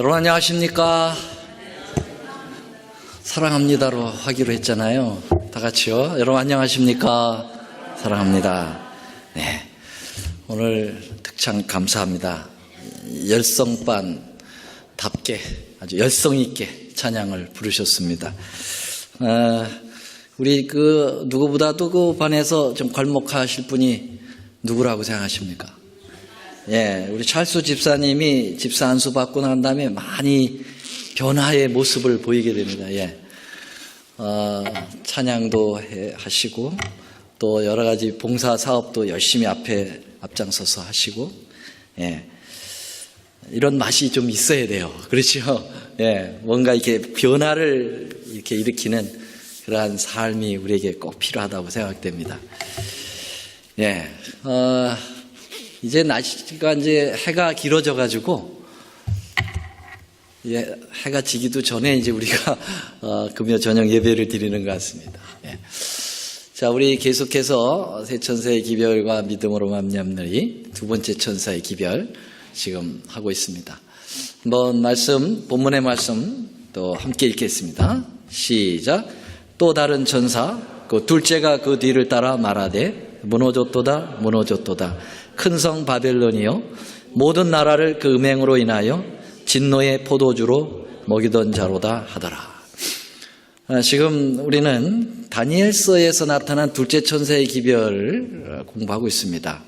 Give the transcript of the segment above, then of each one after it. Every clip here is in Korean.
여러분 안녕하십니까? 사랑합니다로 하기로 했잖아요. 다 같이요. 여러분 안녕하십니까? 사랑합니다. 네, 오늘 특창 감사합니다. 열성반답게 아주 열성 있게 찬양을 부르셨습니다. 우리 누구보다도 그 반에서 좀 괄목하실 분이 누구라고 생각하십니까? 예, 우리 찰수 집사님이 집사 안수 받고 난 다음에 많이 변화의 모습을 보이게 됩니다. 예, 찬양도 하시고 또 여러 가지 봉사 사업도 열심히 앞에 앞장서서 하시고, 예, 이런 맛이 좀 있어야 돼요. 그렇죠? 예, 뭔가 이렇게 변화를 이렇게 일으키는 그러한 삶이 우리에게 꼭 필요하다고 생각됩니다. 예, 이제 날씨가 이제 해가 길어져 가지고, 예, 해가 지기도 전에 이제 우리가 금요 저녁 예배를 드리는 것 같습니다. 예. 자, 우리 계속해서 새 천사의 기별과 믿음으로 맘냠느리 두 번째 천사의 기별 지금 하고 있습니다. 한번 본문의 말씀 또 함께 읽겠습니다. 시작. 또 다른 천사 그 둘째가 그 뒤를 따라 말하되 무너졌도다 무너졌도다 큰 성 바벨론이요 모든 나라를 그 음행으로 인하여 진노의 포도주로 먹이던 자로다 하더라. 지금 우리는 다니엘서에서 나타난 둘째 천사의 기별을 공부하고 있습니다.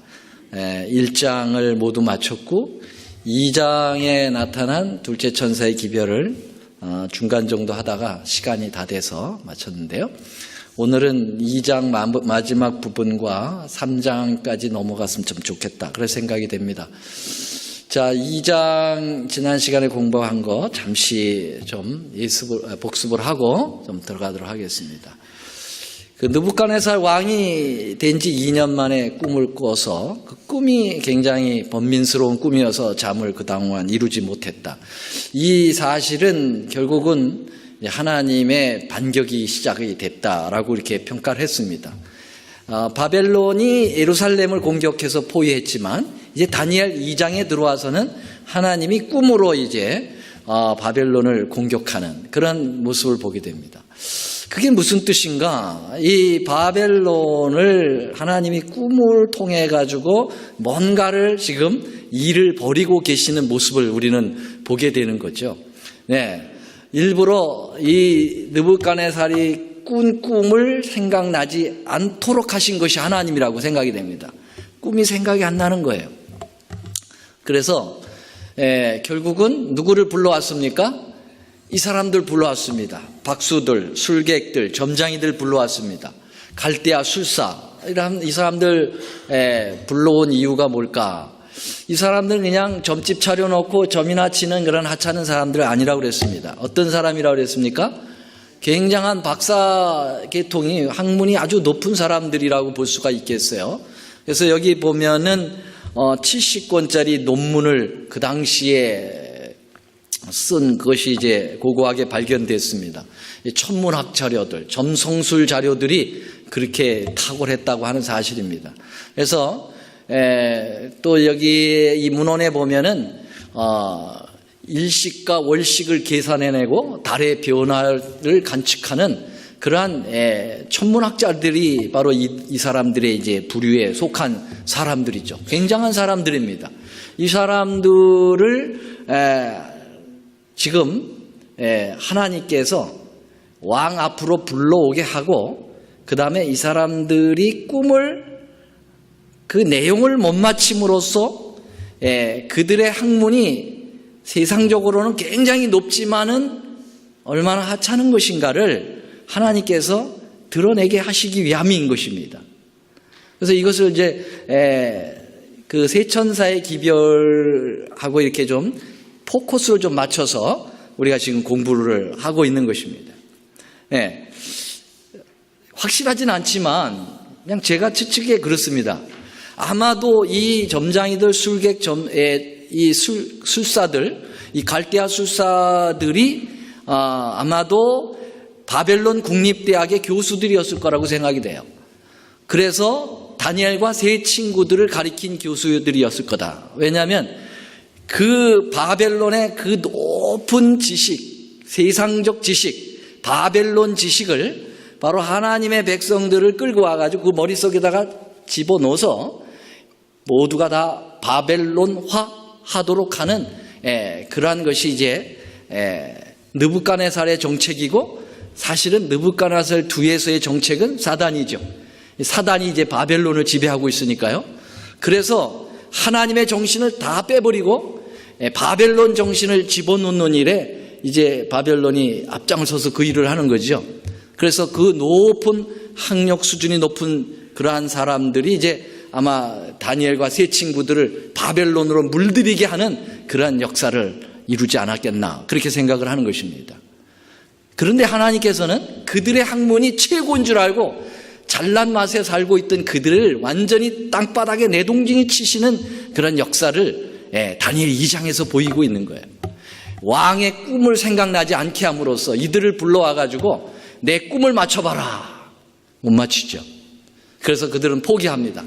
1장을 모두 마쳤고 2장에 나타난 둘째 천사의 기별을 중간 정도 하다가 시간이 다 돼서 마쳤는데요. 오늘은 2장 마지막 부분과 3장까지 넘어갔으면 좀 좋겠다, 그런 생각이 됩니다. 자, 2장 지난 시간에 공부한 거 잠시 좀 복습을 하고 좀 들어가도록 하겠습니다. 그 느부갓네살 왕이 된 지 2년 만에 꿈을 꿔서 그 꿈이 굉장히 번민스러운 꿈이어서 잠을 그동안 이루지 못했다. 이 사실은 결국은 하나님의 반격이 시작이 됐다라고 이렇게 평가를 했습니다. 바벨론이 예루살렘을 공격해서 포위했지만 이제 다니엘 2장에 들어와서는 하나님이 꿈으로 이제 바벨론을 공격하는 그런 모습을 보게 됩니다. 그게 무슨 뜻인가? 이 바벨론을 하나님이 꿈을 통해 가지고 뭔가를 지금 일을 벌이고 계시는 모습을 우리는 보게 되는 거죠. 네, 일부러 이 느부갓네살이 꾼 꿈을 생각나지 않도록 하신 것이 하나님이라고 생각이 됩니다. 꿈이 생각이 안 나는 거예요. 그래서 결국은 누구를 불러왔습니까? 이 사람들 불러왔습니다. 박수들, 술객들, 점장이들 불러왔습니다. 갈대아 술사, 이 사람들 불러온 이유가 뭘까? 이 사람들은 그냥 점집 차려놓고 점이나 치는 그런 하찮은 사람들 아니라고 그랬습니다. 어떤 사람이라고 그랬습니까? 굉장한 박사 계통이, 학문이 아주 높은 사람들이라고 볼 수가 있겠어요. 그래서 여기 보면은 70권짜리 논문을 그 당시에 쓴 것이 이제 고고하게 발견됐습니다. 천문학 자료들, 점성술 자료들이 그렇게 탁월했다고 하는 사실입니다. 그래서 또 여기 이 문헌에 보면은 일식과 월식을 계산해내고 달의 변화를 관측하는 그러한 천문학자들이 바로 이 사람들의 이제 부류에 속한 사람들이죠. 굉장한 사람들입니다. 이 사람들을 지금 하나님께서 왕 앞으로 불러오게 하고 그 다음에 이 사람들이 꿈을 그 내용을 못 맞춤으로써 그들의 학문이 세상적으로는 굉장히 높지만은 얼마나 하찮은 것인가를 하나님께서 드러내게 하시기 위함인 것입니다. 그래서 이것을 이제 그 세 천사의 기별하고 이렇게 좀 포커스를 좀 맞춰서 우리가 지금 공부를 하고 있는 것입니다. 네. 확실하진 않지만 그냥 제가 추측에 그렇습니다. 아마도 이 점장이들, 술객, 이 술사들, 이 갈대아 술사들이 아마도 바벨론 국립대학의 교수들이었을 거라고 생각이 돼요. 그래서 다니엘과 세 친구들을 가리킨 교수들이었을 거다. 왜냐하면 그 바벨론의 그 높은 지식, 세상적 지식, 바벨론 지식을 바로 하나님의 백성들을 끌고 와가지고 그 머릿속에다가 집어넣어서 모두가 다 바벨론화 하도록 하는 그러한 것이 이제 느부갓네살의 정책이고, 사실은 느부갓네살 뒤에서의 정책은 사단이죠. 사단이 이제 바벨론을 지배하고 있으니까요. 그래서 하나님의 정신을 다 빼버리고 바벨론 정신을 집어넣는 일에 이제 바벨론이 앞장을 서서 그 일을 하는 거죠. 그래서 그 높은 학력 수준이 높은 그러한 사람들이 이제 아마 다니엘과 세 친구들을 바벨론으로 물들이게 하는 그러한 역사를 이루지 않았겠나, 그렇게 생각을 하는 것입니다. 그런데 하나님께서는 그들의 학문이 최고인 줄 알고 잘난 맛에 살고 있던 그들을 완전히 땅바닥에 내동댕이 치시는 그런 역사를 다니엘 2장에서 보이고 있는 거예요. 왕의 꿈을 생각나지 않게 함으로써 이들을 불러와가지고 내 꿈을 맞춰봐라. 못 맞추죠. 그래서 그들은 포기합니다.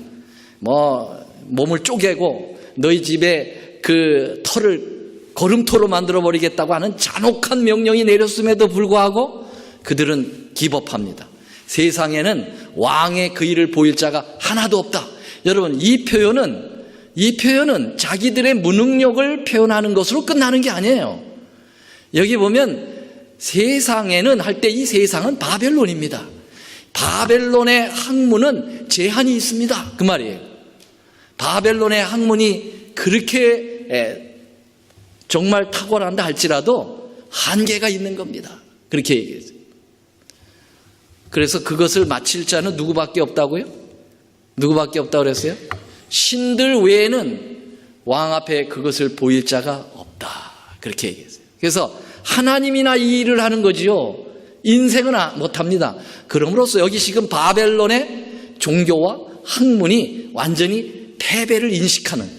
몸을 쪼개고 너희 집에 그 터를 거름토로 만들어버리겠다고 하는 잔혹한 명령이 내렸음에도 불구하고 그들은 기법합니다. 세상에는 왕의 그 일을 보일 자가 하나도 없다. 여러분, 이 표현은 자기들의 무능력을 표현하는 것으로 끝나는 게 아니에요. 여기 보면 세상에는 할 때 이 세상은 바벨론입니다. 바벨론의 학문은 제한이 있습니다. 그 말이에요. 바벨론의 학문이 그렇게 정말 탁월한다 할지라도 한계가 있는 겁니다. 그렇게 얘기했어요. 그래서 그것을 마칠 자는 누구밖에 없다고요? 누구밖에 없다고 그랬어요? 신들 외에는 왕 앞에 그것을 보일 자가 없다. 그렇게 얘기했어요. 그래서 하나님이나 이 일을 하는 거지요. 인생은 못합니다. 그럼으로써 여기 지금 바벨론의 종교와 학문이 완전히 패배를 인식하는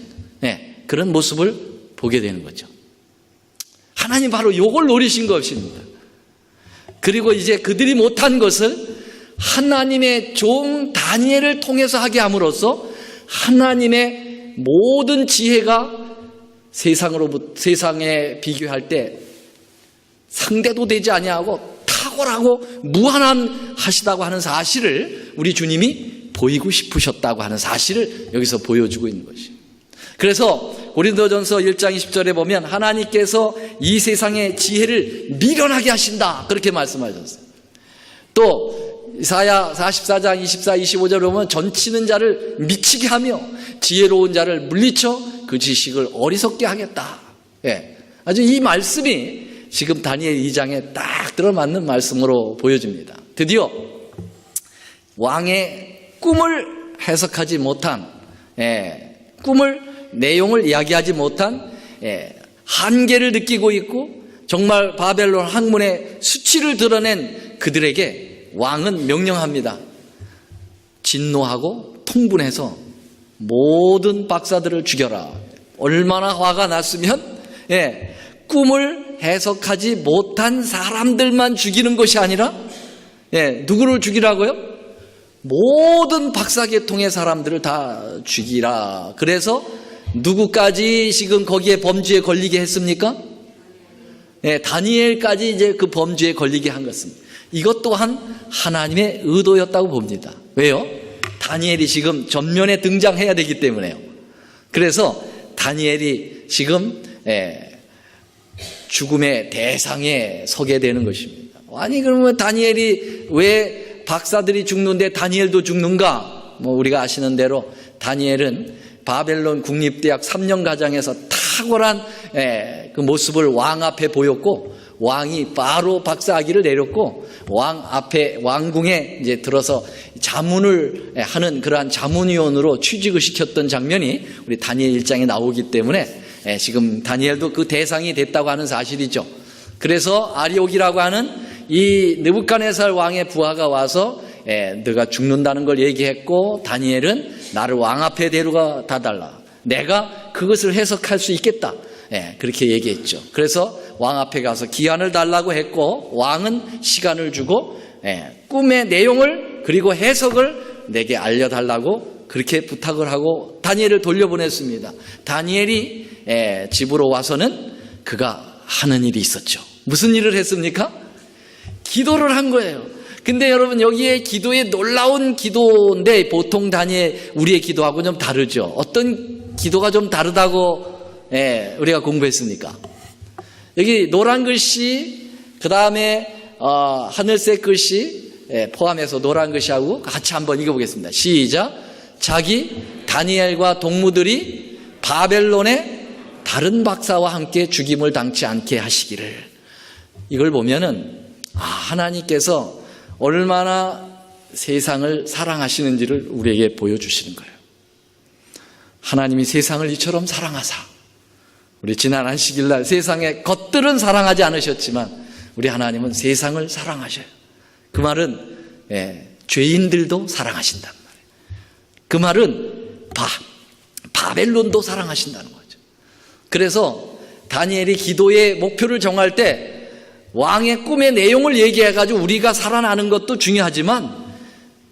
그런 모습을 보게 되는 거죠. 하나님 바로 이걸 노리신 것입니다. 그리고 이제 그들이 못한 것을 하나님의 종 다니엘을 통해서 하게 함으로써 하나님의 모든 지혜가 세상에 비교할 때 상대도 되지 아니하고 탁월하고 무한한 하시다고 하는 사실을 우리 주님이 보이고 싶으셨다고 하는 사실을 여기서 보여주고 있는 것이에요. 그래서 고린도전서 1장 20절에 보면 하나님께서 이 세상의 지혜를 미련하게 하신다, 그렇게 말씀하셨어요. 또 이사야 44장 24, 25절에 보면 전치는 자를 미치게 하며 지혜로운 자를 물리쳐 그 지식을 어리석게 하겠다. 아주 이 말씀이 지금 다니엘 2장에 딱 들어맞는 말씀으로 보여집니다. 드디어 왕의 꿈을 해석하지 못한, 꿈을 내용을 이야기하지 못한 한계를 느끼고 있고 정말 바벨론 학문의 수치를 드러낸 그들에게 왕은 명령합니다. 진노하고 통분해서 모든 박사들을 죽여라. 얼마나 화가 났으면 꿈을 해석하지 못한 사람들만 죽이는 것이 아니라 누구를 죽이라고요? 모든 박사계통의 사람들을 다 죽이라. 그래서 누구까지 지금 거기에 범죄에 걸리게 했습니까? 다니엘까지 이제 그 범죄에 걸리게 한 것입니다. 이것 또한 하나님의 의도였다고 봅니다. 왜요? 다니엘이 지금 전면에 등장해야 되기 때문에요. 그래서 다니엘이 지금 죽음의 대상에 서게 되는 것입니다. 아니, 그러면 다니엘이 왜 박사들이 죽는데 다니엘도 죽는가? 우리가 아시는 대로 다니엘은 바벨론 국립대학 3년 과정에서 탁월한 그 모습을 왕 앞에 보였고, 왕이 바로 박사학위를 내렸고, 왕 앞에 왕궁에 이제 들어서 자문을 하는 그러한 자문위원으로 취직을 시켰던 장면이 우리 다니엘 1장에 나오기 때문에 지금 다니엘도 그 대상이 됐다고 하는 사실이죠. 그래서 아리옥이라고 하는 이 느부갓네살 왕의 부하가 와서 너가 죽는다는 걸 얘기했고, 다니엘은 나를 왕 앞에 데려다 달라. 내가 그것을 해석할 수 있겠다. 그렇게 얘기했죠. 그래서 왕 앞에 가서 기한을 달라고 했고, 왕은 시간을 주고 꿈의 내용을 그리고 해석을 내게 알려달라고 그렇게 부탁을 하고 다니엘을 돌려보냈습니다. 다니엘이 집으로 와서는 그가 하는 일이 있었죠. 무슨 일을 했습니까? 기도를 한 거예요. 근데 여러분, 여기에 기도의 놀라운 기도인데 보통 우리의 기도하고 좀 다르죠. 어떤 기도가 좀 다르다고 우리가 공부했습니까? 여기 노란 글씨, 그 다음에 하늘색 글씨 포함해서 노란 글씨하고 같이 한번 읽어보겠습니다. 시작. 자기 다니엘과 동무들이 바벨론의 다른 박사와 함께 죽임을 당치 않게 하시기를. 이걸 보면은 하나님께서 얼마나 세상을 사랑하시는지를 우리에게 보여주시는 거예요. 하나님이 세상을 이처럼 사랑하사, 우리 지난 안식일날 세상의 것들은 사랑하지 않으셨지만 우리 하나님은 세상을 사랑하셔요. 그 말은 죄인들도 사랑하신단 말이에요. 그 말은 바벨론도 사랑하신다는 거죠. 그래서 다니엘이 기도의 목표를 정할 때 왕의 꿈의 내용을 얘기해가지고 우리가 살아나는 것도 중요하지만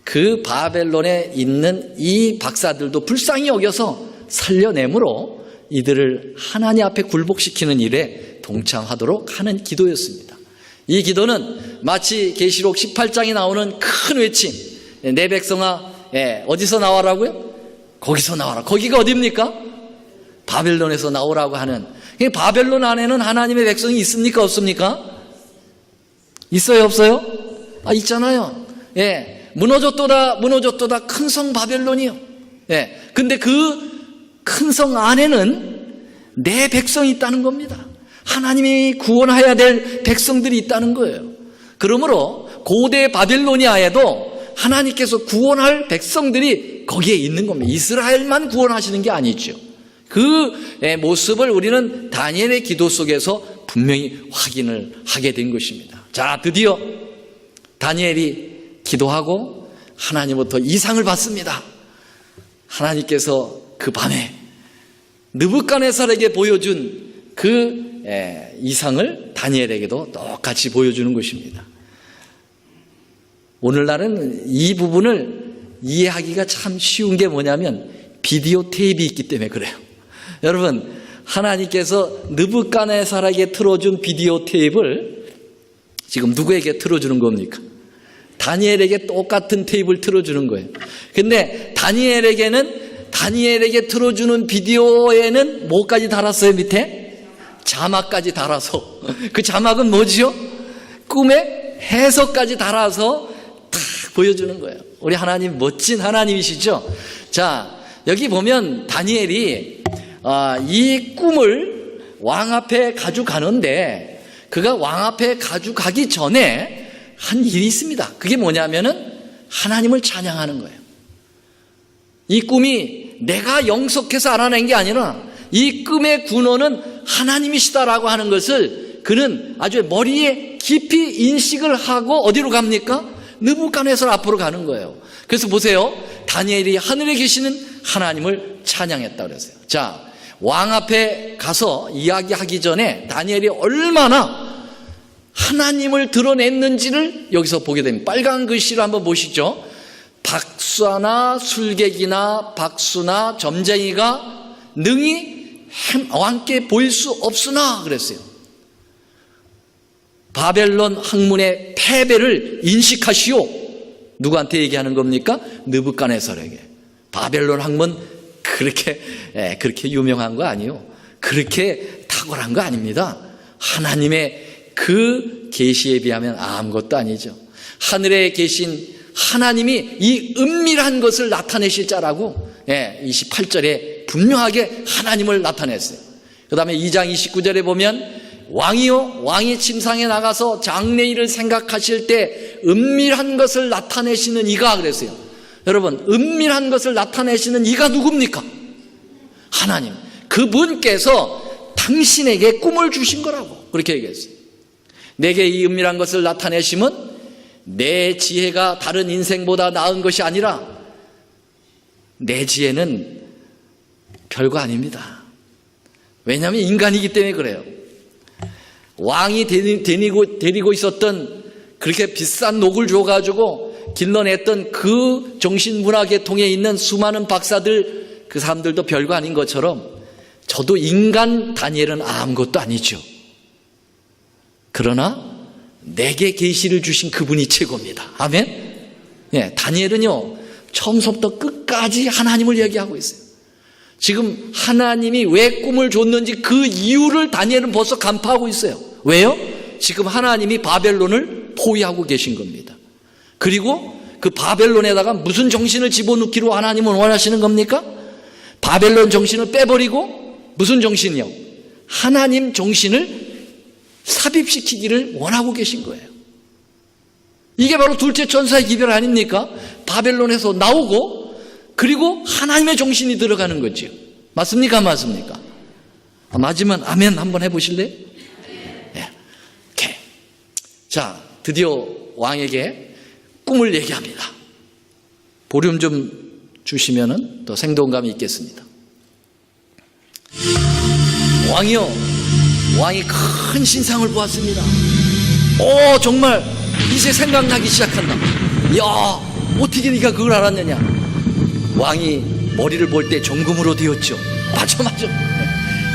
그 바벨론에 있는 이 박사들도 불쌍히 여겨서 살려내므로 이들을 하나님 앞에 굴복시키는 일에 동참하도록 하는 기도였습니다. 이 기도는 마치 계시록 18장에 나오는 큰 외침, 내 백성아 어디서 나와라고요? 거기서 나와라. 거기가 어디입니까? 바벨론에서 나오라고 하는. 바벨론 안에는 하나님의 백성이 있습니까? 없습니까? 있어요? 없어요? 있잖아요. 무너졌도다 큰 성 바벨론이요. 근데 그 큰 성 안에는 내 백성이 있다는 겁니다. 하나님이 구원해야 될 백성들이 있다는 거예요. 그러므로 고대 바벨로니아에도 하나님께서 구원할 백성들이 거기에 있는 겁니다. 이스라엘만 구원하시는 게 아니죠. 그 모습을 우리는 다니엘의 기도 속에서 분명히 확인을 하게 된 것입니다. 자, 드디어 다니엘이 기도하고 하나님부터 이상을 받습니다. 하나님께서 그 밤에 느부갓네살에게 보여준 그 이상을 다니엘에게도 똑같이 보여주는 것입니다. 오늘날은 이 부분을 이해하기가 참 쉬운 게 뭐냐면 비디오 테이프가 있기 때문에 그래요. 여러분, 하나님께서 느부갓네살에게 틀어준 비디오 테이프를 지금 누구에게 틀어주는 겁니까? 다니엘에게 똑같은 테이프를 틀어주는 거예요. 근데 다니엘에게 틀어주는 비디오에는 뭐까지 달았어요? 밑에? 자막까지 달아서. 그 자막은 뭐지요? 꿈의 해석까지 달아서 탁 보여주는 거예요. 우리 하나님 멋진 하나님이시죠? 자, 여기 보면 다니엘이 이 꿈을 왕 앞에 가져가는데 그가 왕 앞에 가져가기 전에 한 일이 있습니다. 그게 뭐냐면은 하나님을 찬양하는 거예요. 이 꿈이 내가 영속해서 알아낸 게 아니라 이 꿈의 근원은 하나님이시다라고 하는 것을 그는 아주 머리에 깊이 인식을 하고 어디로 갑니까? 느부갓네살 앞으로 가는 거예요. 그래서 보세요. 다니엘이 하늘에 계시는 하나님을 찬양했다 그랬어요. 자, 왕 앞에 가서 이야기하기 전에 다니엘이 얼마나 하나님을 드러냈는지를 여기서 보게 됩니다. 빨간 글씨로 한번 보시죠. 박사나 술객이나 박수나 점쟁이가 능히 왕께 보일 수 없으나 그랬어요. 바벨론 학문의 패배를 인식하시오. 누구한테 얘기하는 겁니까? 느부갓네살에게. 바벨론 학문 그렇게 유명한 거 아니에요. 그렇게 탁월한 거 아닙니다. 하나님의 그 계시에 비하면 아무것도 아니죠. 하늘에 계신 하나님이 이 은밀한 것을 나타내실 자라고 28절에 분명하게 하나님을 나타냈어요. 그 다음에 2장 29절에 보면 왕이요 왕이 침상에 나가서 장래일을 생각하실 때 은밀한 것을 나타내시는 이가 그랬어요. 여러분, 은밀한 것을 나타내시는 이가 누굽니까? 하나님. 그분께서 당신에게 꿈을 주신 거라고 그렇게 얘기했어요. 내게 이 은밀한 것을 나타내심은 내 지혜가 다른 인생보다 나은 것이 아니라 내 지혜는 별거 아닙니다. 왜냐하면 인간이기 때문에 그래요. 왕이 데리고 있었던 그렇게 비싼 녹을 줘가지고 길러냈던 그 정신문화계통에 있는 수많은 박사들, 그 사람들도 별거 아닌 것처럼 저도 인간 다니엘은 아무것도 아니죠. 그러나 내게 계시를 주신 그분이 최고입니다. 아멘. 예, 다니엘은요 처음부터 끝까지 하나님을 얘기하고 있어요. 지금 하나님이 왜 꿈을 줬는지 그 이유를 다니엘은 벌써 간파하고 있어요. 왜요? 지금 하나님이 바벨론을 포위하고 계신 겁니다. 그리고 그 바벨론에다가 무슨 정신을 집어넣기로 하나님은 원하시는 겁니까? 바벨론 정신을 빼버리고 무슨 정신이요? 하나님 정신을 삽입시키기를 원하고 계신 거예요. 이게 바로 둘째 천사의 기별 아닙니까? 바벨론에서 나오고 그리고 하나님의 정신이 들어가는 거죠. 맞습니까? 맞습니까? 맞으면 아멘 한번 해보실래요? 네. 오케이. 자, 드디어 왕에게 꿈을 얘기합니다. 보름 좀 주시면은 더 생동감이 있겠습니다. 왕이 큰 신상을 보았습니다. 정말 이제 생각나기 시작한다. 이야, 어떻게 네가 그걸 알았느냐? 왕이 머리를 볼 때 정금으로 되었죠. 맞아.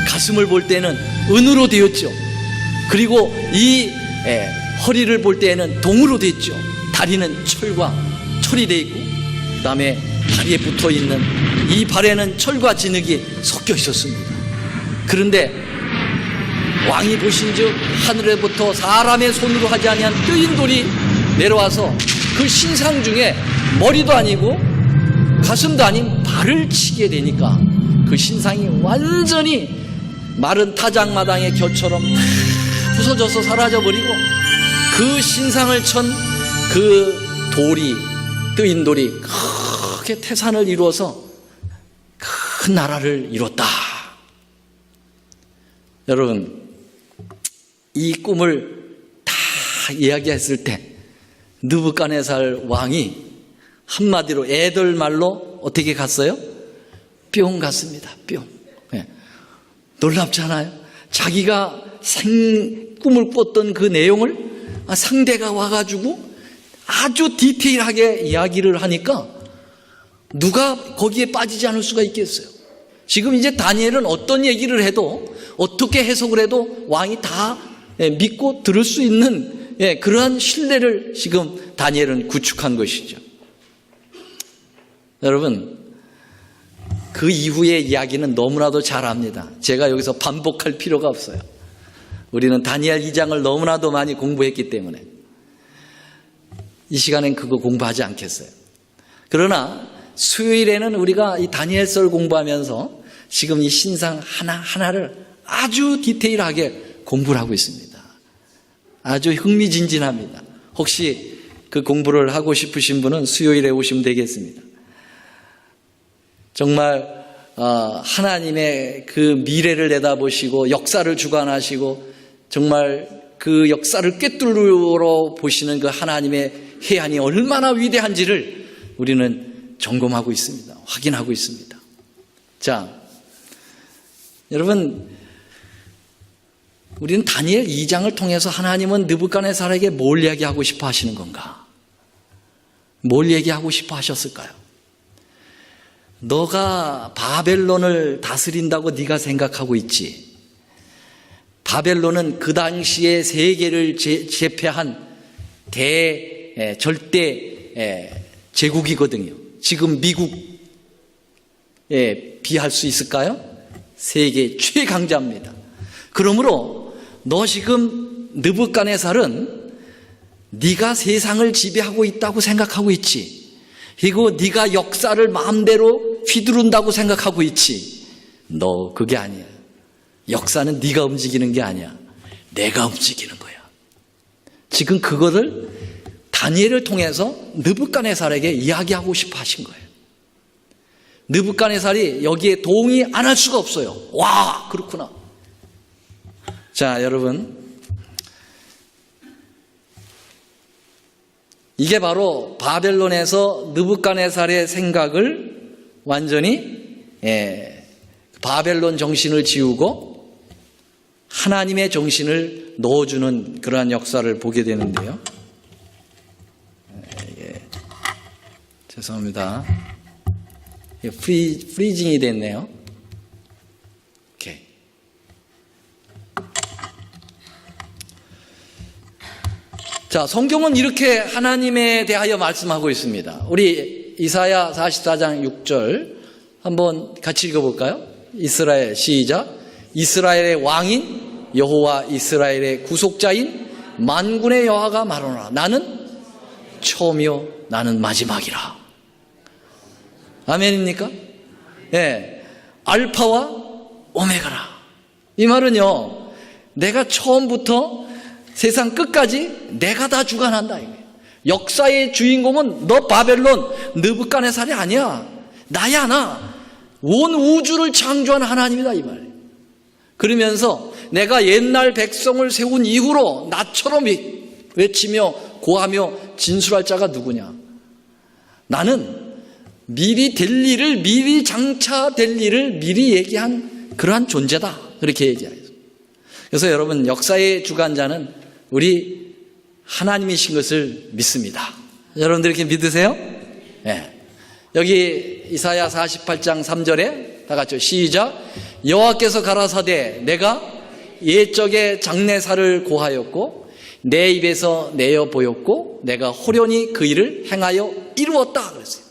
가슴을 볼 때는 은으로 되었죠. 그리고 이 허리를 볼 때에는 동으로 되었죠. 다리는 철이 되어 있고, 그 다음에 다리에 붙어 있는 이 발에는 철과 진흙이 섞여 있었습니다. 그런데 왕이 보신즉 하늘에부터 사람의 손으로 하지 아니한 뜨인 돌이 내려와서 그 신상 중에 머리도 아니고 가슴도 아닌 발을 치게 되니까 그 신상이 완전히 마른 타작마당의 겨처럼 부서져서 사라져버리고 그 신상을 천 그 돌이 뜨인 돌이 크게 태산을 이루어서 큰 나라를 이뤘다. 여러분, 이 꿈을 다 이야기했을 때 느부갓네살 왕이 한마디로 애들 말로 어떻게 갔어요? 뿅 갔습니다. 뿅. 네. 놀랍잖아요. 자기가 꿈을 꿨던 그 내용을 상대가 와가지고 아주 디테일하게 이야기를 하니까 누가 거기에 빠지지 않을 수가 있겠어요. 지금 이제 다니엘은 어떤 얘기를 해도 어떻게 해석을 해도 왕이 다 믿고 들을 수 있는 그러한 신뢰를 지금 다니엘은 구축한 것이죠. 여러분, 그 이후의 이야기는 너무나도 잘 압니다. 제가 여기서 반복할 필요가 없어요. 우리는 다니엘 2장을 너무나도 많이 공부했기 때문에 이 시간엔 그거 공부하지 않겠어요. 그러나 수요일에는 우리가 이 다니엘서를 공부하면서 지금 이 신상 하나하나를 아주 디테일하게 공부를 하고 있습니다. 아주 흥미진진합니다. 혹시 그 공부를 하고 싶으신 분은 수요일에 오시면 되겠습니다. 정말 하나님의 그 미래를 내다보시고 역사를 주관하시고 정말 그 역사를 꿰뚫어 보시는 그 하나님의 해안이 얼마나 위대한지를 우리는 점검하고 있습니다. 확인하고 있습니다. 자, 여러분, 우리는 다니엘 2장을 통해서 하나님은 느부갓네살에게 뭘 얘기하고 싶어 하시는 건가? 뭘 얘기하고 싶어 하셨을까요? 너가 바벨론을 다스린다고 네가 생각하고 있지. 바벨론은 그 당시에 세계를 제패한 절대 제국이거든요. 지금 미국에 비할 수 있을까요? 세계 최강자입니다. 그러므로 너 지금 느부갓네살은 네가 세상을 지배하고 있다고 생각하고 있지. 그리고 네가 역사를 마음대로 휘두른다고 생각하고 있지. 너 그게 아니야. 역사는 네가 움직이는 게 아니야. 내가 움직이는 거야. 지금 그거를 다니엘을 통해서 느부갓네살에게 이야기하고 싶어 하신 거예요. 느부갓네살이 여기에 동의 안 할 수가 없어요. 와, 그렇구나. 자, 여러분, 이게 바로 바벨론에서 느부갓네살의 생각을 완전히 바벨론 정신을 지우고 하나님의 정신을 넣어주는 그러한 역사를 보게 되는데요. 죄송합니다. 프리징이 됐네요. 오케이. 자, 성경은 이렇게 하나님에 대하여 말씀하고 있습니다. 우리 이사야 44장 6절 한번 같이 읽어볼까요? 이스라엘, 시작. 이스라엘의 왕인 여호와 이스라엘의 구속자인 만군의 여호와가 말하노라. 나는 처음이요 나는 마지막이라. 아멘입니까? 예, 알파와 오메가라. 이 말은요, 내가 처음부터 세상 끝까지 내가 다 주관한다 이거예요. 역사의 주인공은 너 바벨론 느부갓네살이 아니야. 나야 나. 온 우주를 창조한 하나님이다 이 말이에요. 그러면서 내가 옛날 백성을 세운 이후로 나처럼 외치며 고하며 진술할 자가 누구냐. 나는 미리 될 일을, 미리 장차될 일을 미리 얘기한 그러한 존재다. 그렇게 얘기해요. 그래서 여러분, 역사의 주관자는 우리 하나님이신 것을 믿습니다. 여러분들 이렇게 믿으세요? 네. 여기 이사야 48장 3절에 다 같이 시작. 여호와께서 가라사대 내가 옛적에 장래사를 고하였고 내 입에서 내어 보였고 내가 호련히 그 일을 행하여 이루었다 그랬어요.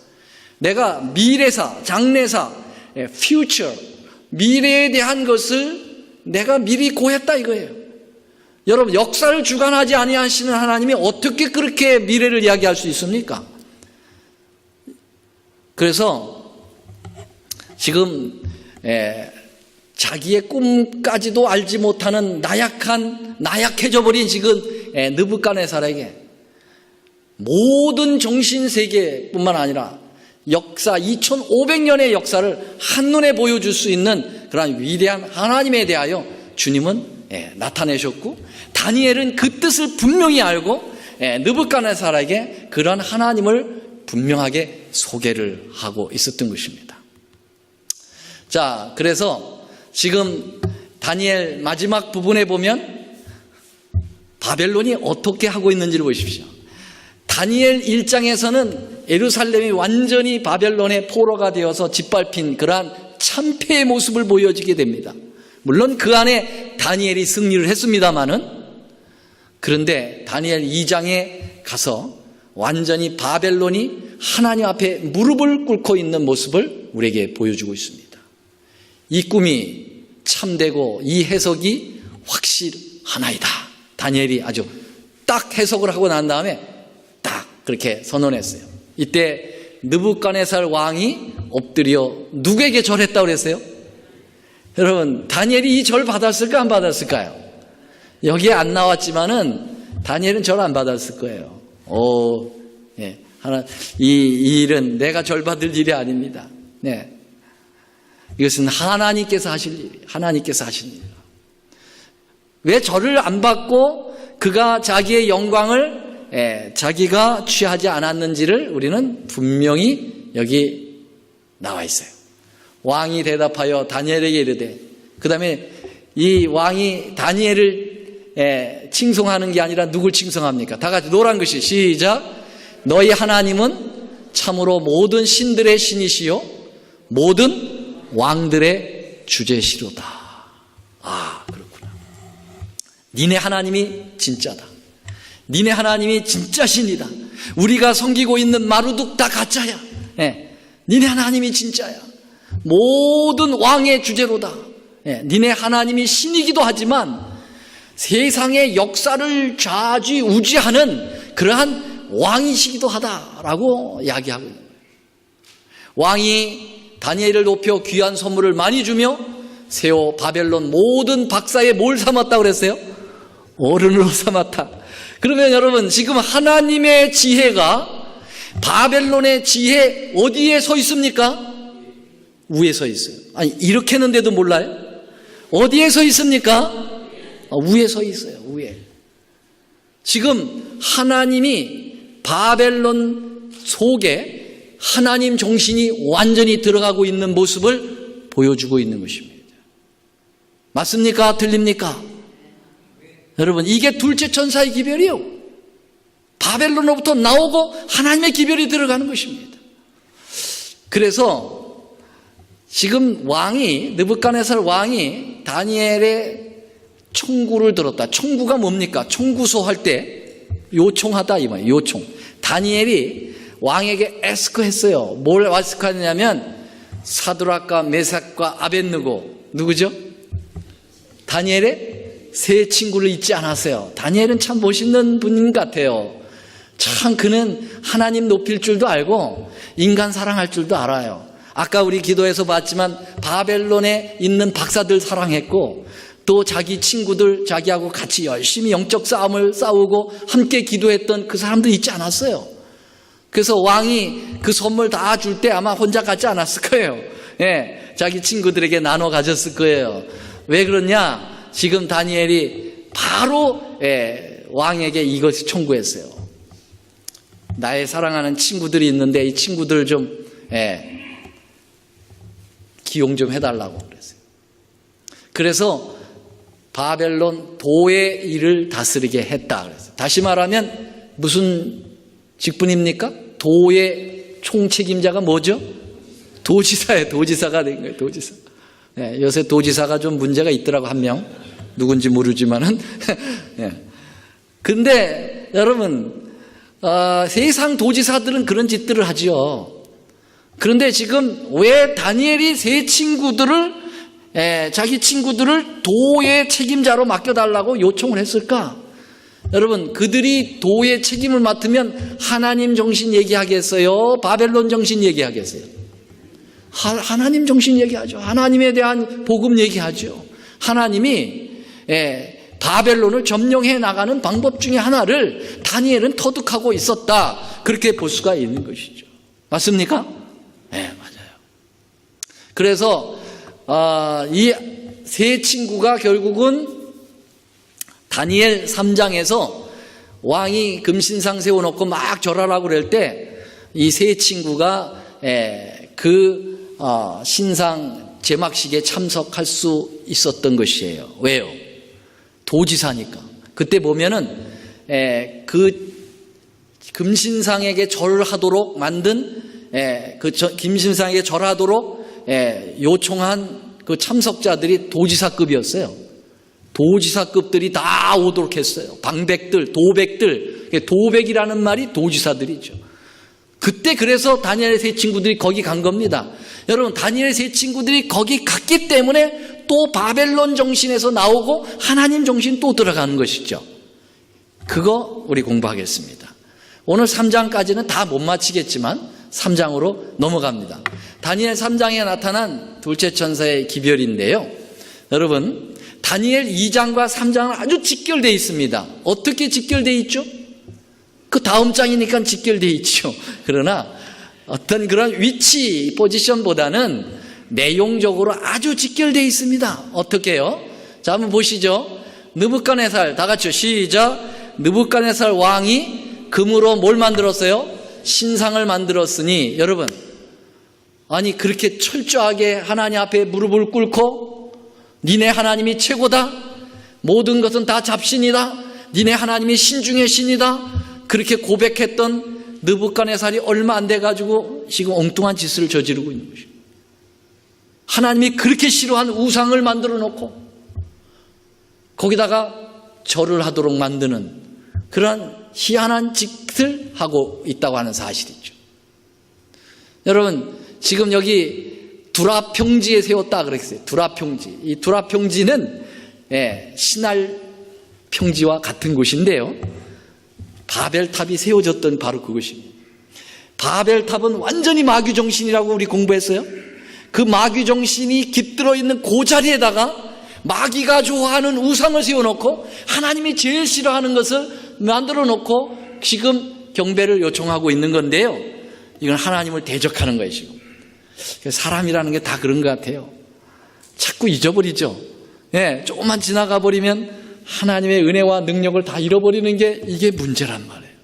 내가 미래사, 장래사, future, 미래에 대한 것을 내가 미리 고했다 이거예요. 여러분, 역사를 주관하지 아니하시는 하나님이 어떻게 그렇게 미래를 이야기할 수 있습니까? 그래서 지금 자기의 꿈까지도 알지 못하는 나약해져 버린 지금 느부갓네살에게 모든 정신세계뿐만 아니라 역사 2500년의 역사를 한눈에 보여줄 수 있는 그러한 위대한 하나님에 대하여 주님은 나타내셨고, 다니엘은 그 뜻을 분명히 알고 느부갓네살에게 그러한 하나님을 분명하게 소개를 하고 있었던 것입니다. 자, 그래서 지금 다니엘 마지막 부분에 보면 바벨론이 어떻게 하고 있는지를 보십시오. 다니엘 1장에서는 예루살렘이 완전히 바벨론의 포로가 되어서 짓밟힌 그러한 참패의 모습을 보여지게 됩니다. 물론 그 안에 다니엘이 승리를 했습니다마는, 그런데 다니엘 2장에 가서 완전히 바벨론이 하나님 앞에 무릎을 꿇고 있는 모습을 우리에게 보여주고 있습니다. 이 꿈이 참되고 이 해석이 확실하나이다. 다니엘이 아주 딱 해석을 하고 난 다음에 딱 그렇게 선언했어요. 이때 느부갓네살 왕이 엎드려 누구에게 절했다고 그랬어요? 여러분, 다니엘이 이 절 받았을까 안 받았을까요? 여기에 안 나왔지만은 다니엘은 절 안 받았을 거예요. 이 일은 내가 절 받을 일이 아닙니다. 네. 이것은 하나님께서 하실 일이에요. 하나님께서 하신 일. 왜 절을 안 받고 그가 자기의 영광을 자기가 취하지 않았는지를 우리는 분명히 여기 나와 있어요. 왕이 대답하여 다니엘에게 이르되, 그 다음에 이 왕이 다니엘을 칭송하는 게 아니라 누굴 칭송합니까? 다 같이 노란 글씨 시작. 너희 하나님은 참으로 모든 신들의 신이시요 모든 왕들의 주제시로다. 아, 그렇구나. 니네 하나님이 진짜다. 니네 하나님이 진짜 신이다. 우리가 섬기고 있는 마루둑 다 가짜야. 니네 하나님이 진짜야. 모든 왕의 주제로다. 니네 하나님이 신이기도 하지만 세상의 역사를 좌지우지하는 그러한 왕이시기도 하다라고 이야기하고 있는 거예요. 왕이 다니엘을 높여 귀한 선물을 많이 주며 세워 바벨론 모든 박사에 뭘 삼았다고 그랬어요? 어른으로 삼았다. 그러면 여러분, 지금 하나님의 지혜가 바벨론의 지혜 어디에 서 있습니까? 위에 서 있어요. 아니, 이렇게 했는데도 몰라요? 어디에 서 있습니까? 위에 서 있어요. 위에. 지금 하나님이 바벨론 속에 하나님 정신이 완전히 들어가고 있는 모습을 보여주고 있는 것입니다. 맞습니까? 틀립니까? 여러분, 이게 둘째 천사의 기별이요. 바벨론으로부터 나오고 하나님의 기별이 들어가는 것입니다. 그래서 지금 왕이, 느부갓네살 왕이 다니엘의 청구를 들었다. 청구가 뭡니까? 청구서 할 때 요청하다 이 말이에요. 요청. 다니엘이 왕에게 애스크했어요. 뭘 애스크하냐면 사드락과 메삭과 아벳느고 누구죠? 다니엘의 세 친구를 잊지 않았어요. 다니엘은 참 멋있는 분 같아요. 참 그는 하나님 높일 줄도 알고 인간 사랑할 줄도 알아요. 아까 우리 기도에서 봤지만 바벨론에 있는 박사들 사랑했고 또 자기 친구들 자기하고 같이 열심히 영적 싸움을 싸우고 함께 기도했던 그 사람들 잊지 않았어요. 그래서 왕이 그 선물 다 줄 때 아마 혼자 갖지 않았을 거예요. 예, 자기 친구들에게 나눠 가졌을 거예요. 왜 그러냐? 지금 다니엘이 바로 왕에게 이것을 청구했어요. 나의 사랑하는 친구들이 있는데 이 친구들 좀 기용 좀 해달라고 그랬어요. 그래서 바벨론 도의 일을 다스리게 했다 그랬어요. 다시 말하면 무슨 직분입니까? 도의 총책임자가 뭐죠? 도지사예요. 도지사가 된 거예요. 도지사. 요새 도지사가 좀 문제가 있더라고 한 명. 누군지 모르지만은. 근데 여러분 세상 도지사들은 그런 짓들을 하죠. 그런데 지금 왜 다니엘이 세 친구들을 자기 친구들을 도의 책임자로 맡겨달라고 요청을 했을까? 여러분 그들이 도의 책임을 맡으면 하나님 정신 얘기하겠어요? 바벨론 정신 얘기하겠어요? 하나님 정신 얘기하죠. 하나님에 대한 복음 얘기하죠. 하나님이 바벨론을 점령해 나가는 방법 중에 하나를 다니엘은 터득하고 있었다. 그렇게 볼 수가 있는 것이죠. 맞습니까? 네, 맞아요. 그래서 이 세 친구가 결국은 다니엘 3장에서 왕이 금신상 세워놓고 막 절하라고 그럴 때 이 세 친구가 그 신상 제막식에 참석할 수 있었던 것이에요. 왜요? 도지사니까. 그때 보면은 그 금신상에게 절하도록 만든 그 김신상에게 절하도록 요청한 그 참석자들이 도지사급이었어요. 도지사급들이 다 오도록 했어요. 방백들, 도백들. 도백이라는 말이 도지사들이죠. 그때 그래서 다니엘의 세 친구들이 거기 간 겁니다. 여러분 다니엘의 세 친구들이 거기 갔기 때문에 또 바벨론 정신에서 나오고 하나님 정신 또 들어가는 것이죠. 그거 우리 공부하겠습니다. 오늘 3장까지는 다 못 마치겠지만 3장으로 넘어갑니다. 다니엘 3장에 나타난 둘째 천사의 기별인데요. 여러분 다니엘 2장과 3장은 아주 직결되어 있습니다. 어떻게 직결되어 있죠? 그 다음 장이니까 직결되어 있죠. 그러나 어떤 그런 위치, 포지션보다는 내용적으로 아주 직결되어 있습니다. 어떻게요? 자, 한번 보시죠. 느부갓네살, 다 같이요. 시작. 느부갓네살 왕이 금으로 뭘 만들었어요? 신상을 만들었으니, 여러분, 아니 그렇게 철저하게 하나님 앞에 무릎을 꿇고 니네 하나님이 최고다, 모든 것은 다 잡신이다, 니네 하나님이 신중의 신이다, 그렇게 고백했던 느부갓네살이 얼마 안 돼가지고 지금 엉뚱한 짓을 저지르고 있는 것입니다. 하나님이 그렇게 싫어하는 우상을 만들어 놓고 거기다가 절을 하도록 만드는 그런 희한한 짓을 하고 있다고 하는 사실이죠. 여러분 지금 여기 두라 평지에 세웠다 그랬어요. 두라 평지. 이 두라 평지는 신할 평지와 같은 곳인데요. 바벨탑이 세워졌던 바로 그것입니다. 바벨탑은 완전히 마귀 정신이라고 우리 공부했어요. 그 마귀 정신이 깃들어 있는 그 자리에다가 마귀가 좋아하는 우상을 세워놓고 하나님이 제일 싫어하는 것을 만들어 놓고 지금 경배를 요청하고 있는 건데요. 이건 하나님을 대적하는 것이고, 사람이라는 게 다 그런 것 같아요. 자꾸 잊어버리죠. 조금만 지나가 버리면 하나님의 은혜와 능력을 다 잃어버리는 게 이게 문제란 말이에요.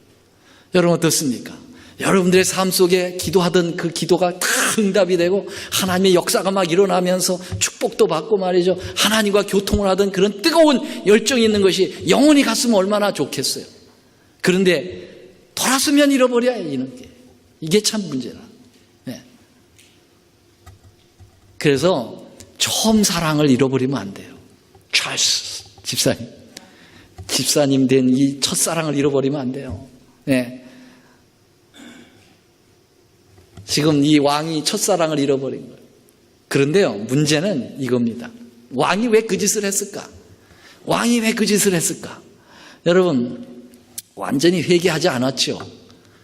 여러분 어떻습니까? 여러분들의 삶 속에 기도하던 그 기도가 다 응답이 되고 하나님의 역사가 막 일어나면서 축복도 받고 말이죠. 하나님과 교통을 하던 그런 뜨거운 열정이 있는 것이 영원히 갔으면 얼마나 좋겠어요. 그런데 돌아서면 잃어버려야 이런 게. 이게 참 문제라. 그래서 처음 사랑을 잃어버리면 안 돼요. 찰스 집사님. 집사님 된 이 첫사랑을 잃어버리면 안 돼요. 네. 지금 이 왕이 첫사랑을 잃어버린 거예요. 그런데요, 문제는 이겁니다. 왕이 왜 그 짓을 했을까? 왕이 왜 그 짓을 했을까? 여러분, 완전히 회개하지 않았죠.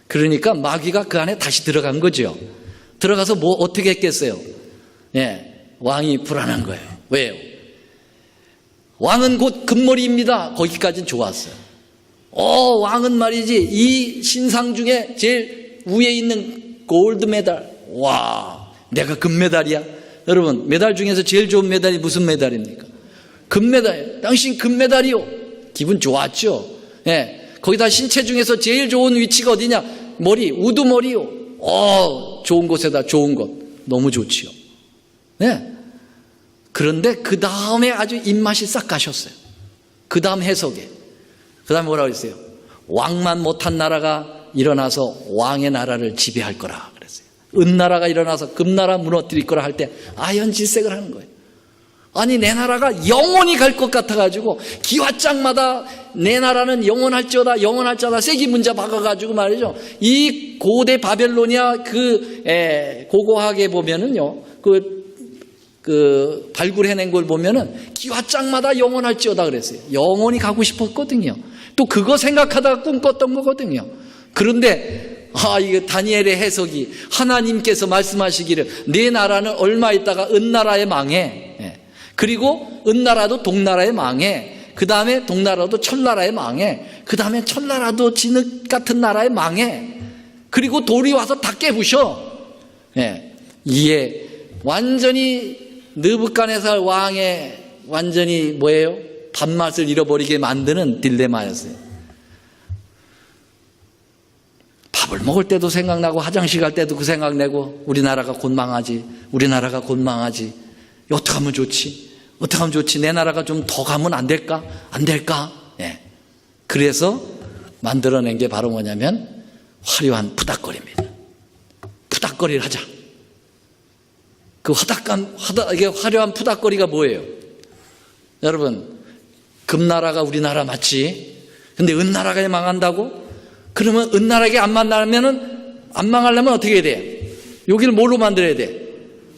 그러니까 마귀가 그 안에 다시 들어간 거죠. 들어가서 뭐 어떻게 했겠어요? 예, 왕이 불안한 거예요. 왜요? 왕은 곧 금머리입니다. 거기까지는 좋았어요. 왕은 말이지, 이 신상 중에 제일 위에 있는 골드 메달. 와, 내가 금메달이야? 여러분, 메달 중에서 제일 좋은 메달이 무슨 메달입니까? 금메달. 당신 금메달이요. 기분 좋았죠? 예. 거기다 신체 중에서 제일 좋은 위치가 어디냐? 머리, 우두머리요. 좋은 곳에다 좋은 곳. 너무 좋지요. 네. 그런데 그 다음에 아주 입맛이 싹 가셨어요. 그 다음 해석에. 그 다음에 뭐라고 했어요? 왕만 못한 나라가 일어나서 왕의 나라를 지배할 거라 그랬어요. 은나라가 일어나서 금나라 무너뜨릴 거라 할 때 아연질색을 하는 거예요. 아니, 내 나라가 영원히 갈 것 같아가지고 기와장마다 내 나라는 영원할지어다 영원할지어다 세기 문자 박아가지고 말이죠. 이 고대 바벨로니아 고고학에 보면은요, 그 발굴해낸 걸 보면은 기와장마다 영원할지어다 그랬어요. 영원히 가고 싶었거든요. 또 그거 생각하다가 꿈꿨던 거거든요. 그런데 이게 다니엘의 해석이 하나님께서 말씀하시기를 내 나라는 얼마 있다가 은나라에 망해. 그리고 은나라도 동나라에 망해. 그 다음에 동나라도 철나라에 망해. 그 다음에 철나라도 진흙 같은 나라에 망해. 그리고 돌이 와서 다 깨부셔. 이게 완전히 느부갓네살 왕의 완전히 뭐예요? 밥맛을 잃어버리게 만드는 딜레마였어요. 밥을 먹을 때도 생각나고 화장실 갈 때도 그 생각내고 우리나라가 곧 망하지. 우리나라가 곧 망하지. 어떻게 하면 좋지? 어떻게 하면 좋지? 내 나라가 좀 더 가면 안 될까? 안 될까? 그래서 만들어낸 게 바로 뭐냐면 화려한 푸닥거리입니다. 푸닥거리를 하자. 이게 화려한 푸닥거리가 뭐예요? 여러분, 금나라가 우리나라 맞지? 근데 은나라가 망한다고? 그러면 은나라에게 안 망하려면 어떻게 해야 돼? 여기를 뭘로 만들어야 돼?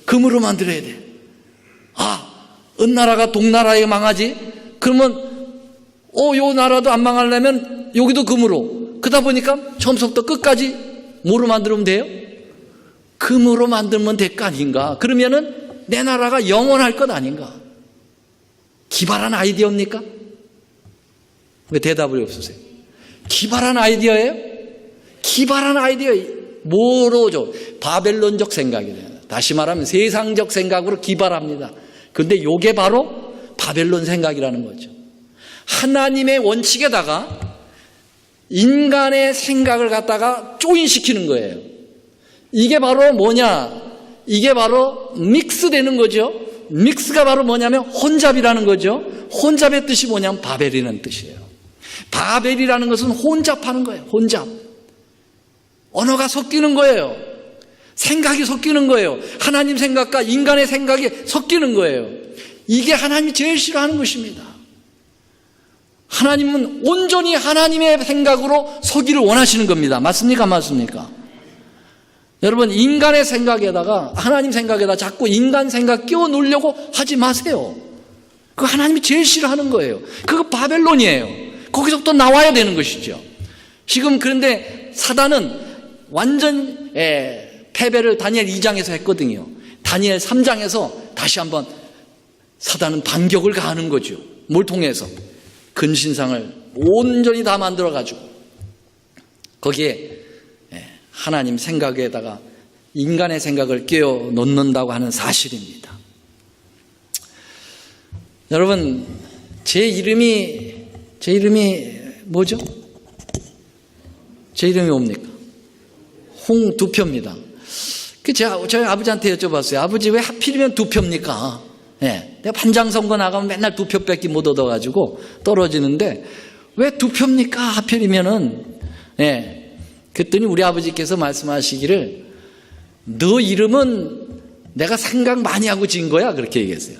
금으로 만들어야 돼. 은나라가 동나라에 망하지? 그러면 요 나라도 안 망하려면 여기도 금으로. 그러다 보니까 처음부터 끝까지 뭐로 만들면 돼요? 금으로 만들면 될 거 아닌가? 그러면은 내 나라가 영원할 것 아닌가? 기발한 아이디어입니까? 왜 대답을 없으세요? 기발한 아이디어예요? 기발한 아이디어. 뭐로죠? 바벨론적 생각이래요. 다시 말하면 세상적 생각으로 기발합니다. 그런데 이게 바로 바벨론 생각이라는 거죠. 하나님의 원칙에다가 인간의 생각을 갖다가 조인시키는 거예요. 이게 바로 뭐냐? 이게 바로 믹스되는 거죠. 믹스가 바로 뭐냐면 혼잡이라는 거죠. 혼잡의 뜻이 뭐냐면 바벨이라는 뜻이에요. 바벨이라는 것은 혼잡하는 거예요. 혼잡. 언어가 섞이는 거예요. 생각이 섞이는 거예요. 하나님 생각과 인간의 생각이 섞이는 거예요. 이게 하나님이 제일 싫어하는 것입니다. 하나님은 온전히 하나님의 생각으로 서기를 원하시는 겁니다. 맞습니까? 맞습니까? 여러분, 인간의 생각에다가 하나님 생각에다 자꾸 인간 생각 끼워 놓으려고 하지 마세요. 그거 하나님이 제일 싫어하는 거예요. 그거 바벨론이에요. 거기서부터 나와야 되는 것이죠. 지금 그런데 사단은 완전 패배를 다니엘 2장에서 했거든요. 다니엘 3장에서 다시 한번 사단은 반격을 가하는 거죠. 뭘 통해서? 근신상을 온전히 다 만들어가지고 거기에 하나님 생각에다가 인간의 생각을 끼워 넣는다고 하는 사실입니다. 여러분, 제 이름이 뭐죠? 제 이름이 뭡니까? 홍두표입니다. 저희 아버지한테 여쭤봤어요. 아버지, 왜 하필이면 두표입니까? 내가 반장선거 나가면 맨날 2표밖에 못 얻어가지고 떨어지는데 왜 2표입니까? 하필이면은. 그랬더니 우리 아버지께서 말씀하시기를 너 이름은 내가 생각 많이 하고 지은 거야. 그렇게 얘기했어요.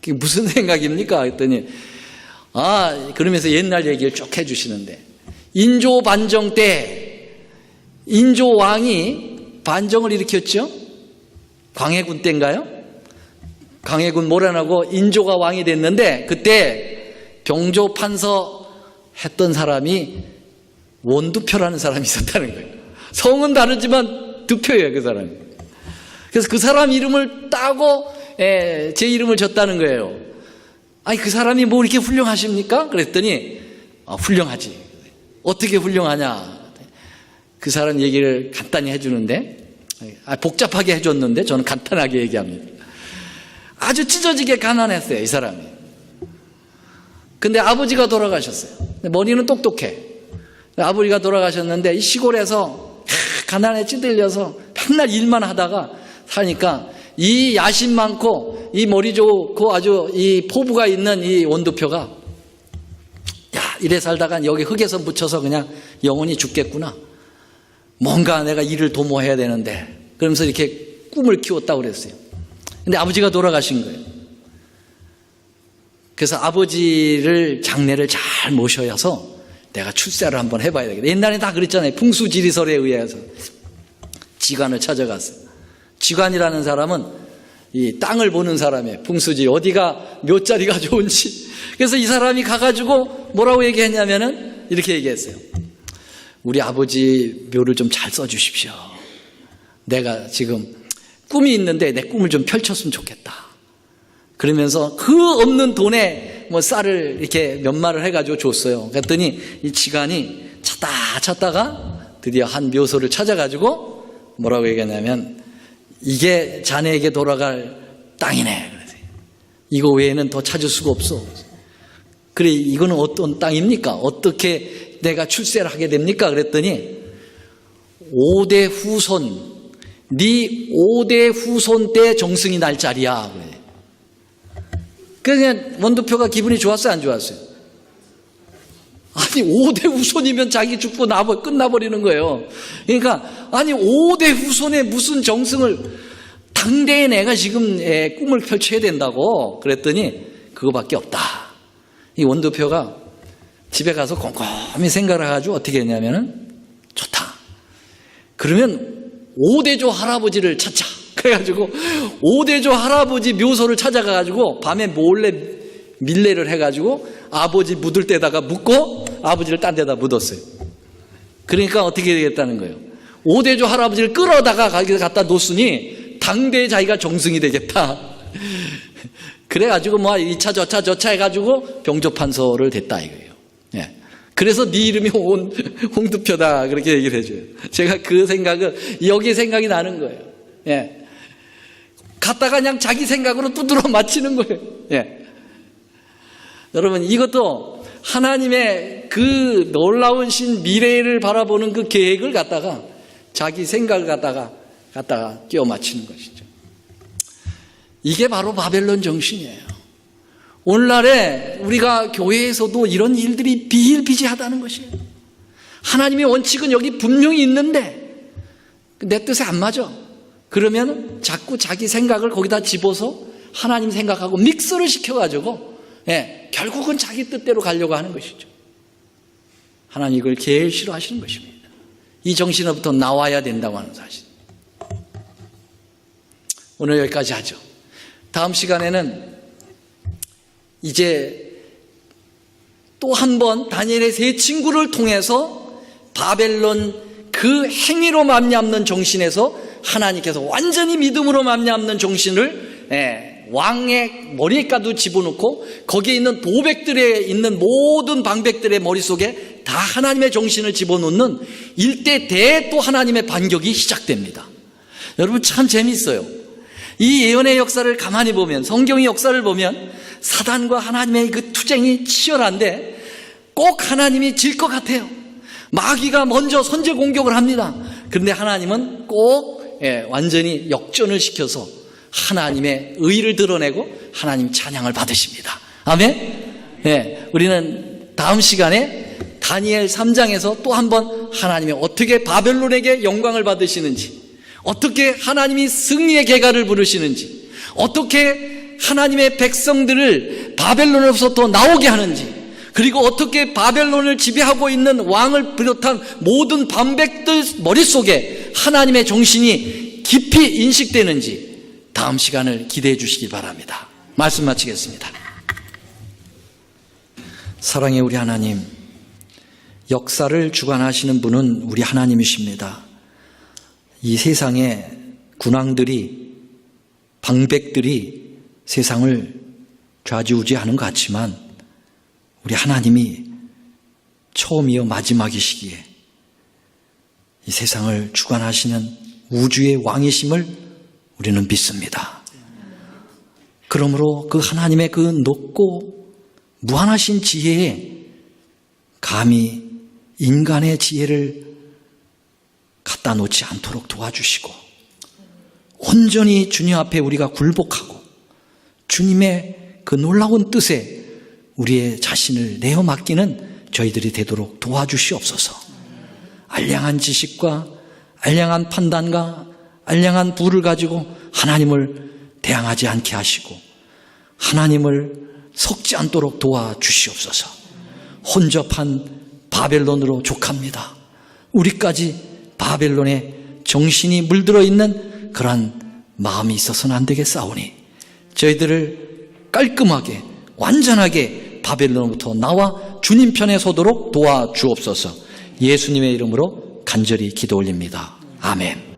그게 무슨 생각입니까? 그랬더니 그러면서 옛날 얘기를 쭉 해주시는데, 인조 반정 때 인조 왕이 반정을 일으켰죠. 광해군 때인가요? 광해군 모란하고 인조가 왕이 됐는데, 그때 병조 판서 했던 사람이 원두표라는 사람이 있었다는 거예요. 성은 다르지만 두표예요, 그 사람이. 그래서 그 사람 이름을 따고 제 이름을 줬다는 거예요. 아니, 그 사람이 뭐 이렇게 훌륭하십니까? 그랬더니 훌륭하지. 어떻게 훌륭하냐? 그 사람 얘기를 간단히 해주는데, 복잡하게 해줬는데 저는 간단하게 얘기합니다. 아주 찢어지게 가난했어요, 이 사람이. 근데 아버지가 돌아가셨어요. 머리는 똑똑해. 아버지가 돌아가셨는데 이 시골에서 가난에 찌들려서 맨날 일만 하다가 사니까, 이 야심 많고 이 머리 좋고 아주 이 포부가 있는 이 원두표가, 이래 살다간 여기 흙에서 묻혀서 그냥 영원히 죽겠구나. 뭔가 내가 일을 도모해야 되는데, 그러면서 이렇게 꿈을 키웠다고 그랬어요. 근데 아버지가 돌아가신 거예요. 그래서 아버지를 장례를 잘 모셔서 내가 출세를 한번 해봐야 되겠다. 옛날에 다 그랬잖아요. 풍수지리설에 의해서 지관을 찾아갔어요. 지관이라는 사람은 이 땅을 보는 사람이에요. 풍수지, 어디가 몇 자리가 좋은지. 그래서 이 사람이 가가지고 뭐라고 얘기했냐면은 이렇게 얘기했어요. 우리 아버지 묘를 좀 잘 써주십시오. 내가 지금 꿈이 있는데 내 꿈을 좀 펼쳤으면 좋겠다. 그러면서 그 없는 돈에 뭐 쌀을 이렇게 몇 마를 해가지고 줬어요. 그랬더니 이 지관이 찾다가 드디어 한 묘소를 찾아가지고 뭐라고 얘기하냐면, 이게 자네에게 돌아갈 땅이네. 이거 외에는 더 찾을 수가 없어. 그래, 이거는 어떤 땅입니까? 어떻게 내가 출세를 하게 됩니까? 그랬더니 5대 후손, 네 5대 후손 때 정승이 날 자리야. 그냥 원두표가 기분이 좋았어요, 안 좋았어요? 아니, 5대 후손이면 자기 죽고 끝나버리는 거예요. 그러니까 아니, 5대 후손에 무슨 정승을, 당대에 내가 지금 꿈을 펼쳐야 된다고. 그랬더니 그거밖에 없다. 이 원두표가 집에 가서 곰곰이 생각을 해가지고 어떻게 했냐면은, 좋다. 그러면 5대조 할아버지를 찾자. 그래가지고 5대조 할아버지 묘소를 찾아가가지고 밤에 몰래 밀레를 해가지고 아버지 묻을 때다가 묻고 아버지를 딴 데다 묻었어요. 그러니까 어떻게 되겠다는 거예요? 5대조 할아버지를 끌어다가 갖다 놓으니 당대에 자기가 정승이 되겠다. 그래가지고 뭐 2차 저차 해가지고 병조판서를 됐다 이거예요. 예. 그래서 네 이름이 홍두표다 그렇게 얘기를 해줘요. 제가 그 생각을, 여기 생각이 나는 거예요. 예. 갔다가 그냥 자기 생각으로 두드러 맞히는 거예요. 예. 여러분, 이것도 하나님의 그 놀라운 신 미래를 바라보는 그 계획을 갖다가 자기 생각을 갖다가 끼워 맞히는 것이죠. 이게 바로 바벨론 정신이에요. 오늘날에 우리가 교회에서도 이런 일들이 비일비재하다는 것이에요. 하나님의 원칙은 여기 분명히 있는데 내 뜻에 안 맞아. 그러면 자꾸 자기 생각을 거기다 집어서 하나님 생각하고 믹스를 시켜가지고 결국은 자기 뜻대로 가려고 하는 것이죠. 하나님 이걸 제일 싫어하시는 것입니다. 이 정신으로부터 나와야 된다고 하는 사실. 오늘 여기까지 하죠. 다음 시간에는 이제 또 한 번 다니엘의 세 친구를 통해서 바벨론 그 행위로 말미암는 정신에서 하나님께서 완전히 믿음으로 말미암는 정신을 왕의 머리에까지 집어넣고 거기에 있는 도백들에 있는 모든 방백들의 머릿속에 다 하나님의 정신을 집어넣는 일대 대 또 하나님의 반격이 시작됩니다. 여러분 참 재밌어요. 이 예언의 역사를 가만히 보면, 성경의 역사를 보면 사단과 하나님의 그 투쟁이 치열한데 꼭 하나님이 질 것 같아요. 마귀가 먼저 선제 공격을 합니다. 그런데 하나님은 꼭 완전히 역전을 시켜서 하나님의 의를 드러내고 하나님 찬양을 받으십니다. 아멘. 우리는 다음 시간에 다니엘 3장에서 또 한 번 하나님이 어떻게 바벨론에게 영광을 받으시는지, 어떻게 하나님이 승리의 계가를 부르시는지, 어떻게 하나님의 백성들을 바벨론으로부터 나오게 하는지, 그리고 어떻게 바벨론을 지배하고 있는 왕을 비롯한 모든 반백들 머릿속에 하나님의 정신이 깊이 인식되는지 다음 시간을 기대해 주시기 바랍니다. 말씀 마치겠습니다. 사랑의 우리 하나님, 역사를 주관하시는 분은 우리 하나님이십니다. 이 세상에 군왕들이, 방백들이 세상을 좌지우지하는 것 같지만 우리 하나님이 처음이요 마지막이시기에 이 세상을 주관하시는 우주의 왕이심을 우리는 믿습니다. 그러므로 그 하나님의 그 높고 무한하신 지혜에 감히 인간의 지혜를 갖다 놓지 않도록 도와주시고 온전히 주님 앞에 우리가 굴복하고 주님의 그 놀라운 뜻에 우리의 자신을 내어 맡기는 저희들이 되도록 도와주시옵소서. 알량한 지식과 알량한 판단과 알량한 부를 가지고 하나님을 대항하지 않게 하시고 하나님을 섞지 않도록 도와주시옵소서. 혼접한 바벨론으로 족합니다. 우리까지 바벨론의 정신이 물들어 있는 그러한 마음이 있어서는 안 되겠사오니 저희들을 깔끔하게 완전하게 바벨론으로부터 나와 주님 편에 서도록 도와주옵소서. 예수님의 이름으로 간절히 기도 올립니다. 아멘.